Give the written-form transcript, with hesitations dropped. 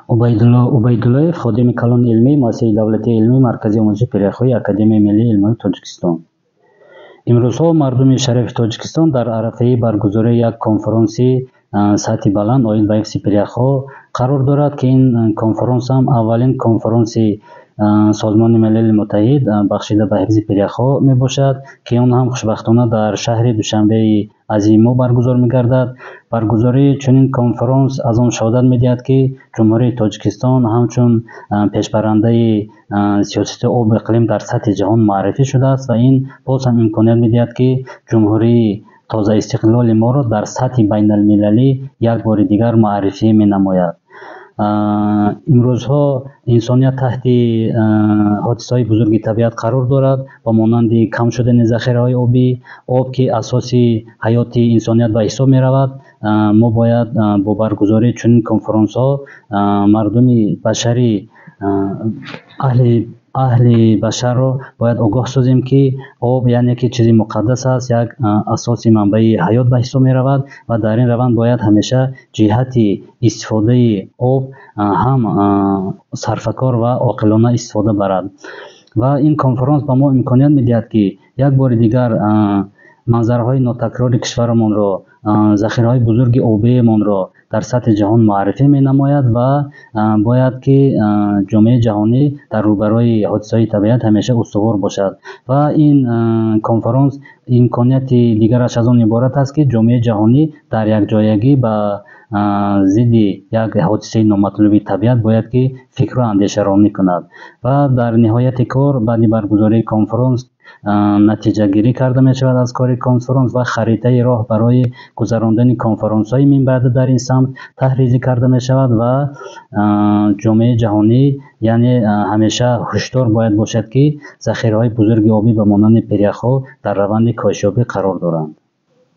убайдуллоев, ходими калони илмии муассисаи давлатии илмии марказии омӯзиши пиряхҳои Академияи миллии илмҳои Тоҷикистон. имрӯзҳо мардуми шарафи Тоҷикистон дар арафаи баргузории як конференси сатҳи баланд оид ба ҳифзи пиряхҳо қарор дорад, ки ин конференс ҳам аввалин конференси Созмони Милали Муттаҳид бахшида ба ҳифзи пиряхҳо мебошад, ки он ҳам хушбахтона дар шаҳри Душанбеи азими мо баргузор мегардад. баргузории чунин конференс аз он шаҳодат медиҳад, ки ҷумҳурии Тоҷикистон ҳамчун пешбарандаи сиёсати обу иқлим дар сатҳи ҷаҳон маърифӣ шудааст ва ин боз ҳам имконият медиҳад, ки ҷумҳурии тоза истиқлоли моро дар сатҳи байналмилалӣ як бори дигар маърифӣ менамояд. имрӯзҳо инсоният таҳти ҳодисаҳои бузурги табиат қарор дорад, ба монанди кам шудани захираҳои обӣ, об ки асоси ҳаёти инсоният ба ҳисоб меравад. мо бояд бо баргузории чунин конференсҳо мардуми башари аҳли башарро бояд огоҳ созем, ки об яъне ки чизи муқаддас аст, як асоси манбаи ҳаёт ба ҳисоб меравад ва дар ин раванд бояд ҳамеша ҷиҳати истифодаи об ҳам сарфакор ва оқилона истифода барад. ва ин конференс ба мо имконият медиҳад, ки як бори дигар манзараҳои нотакрори кишварамонро, захираҳои бузурги обиамонро дар сатҳи ҷаҳон маърифӣ менамояд ва бояд, ки ҷомеаи ҷаҳонӣ дар рӯбарои ҳодисаҳои табиат ҳамеша устувор бошад. ва ин конференс имконияти дигараш аз он иборат аст, ки ҷомеаи ҷаҳонӣ дар якҷоягӣ ба зидди як ҳодисаи номатлуби табиат бояд, ки фикру андешаронӣ кунад. ва дар ниҳояти кор баъди баргузории конференс натиҷагирӣ карда мешавад аз кори конференс ва харитаи роҳ барои гузарондани конференсҳои минбаъда дар ин самт таҳризӣ карда мешавад ва ҷомеаи ҷаҳонӣ яъне ҳамеша ҳушдор бояд бошад, ки захираҳои бузурги обӣ ба монанди пиряхҳо дар раванди кошёбӣ қарор доранд.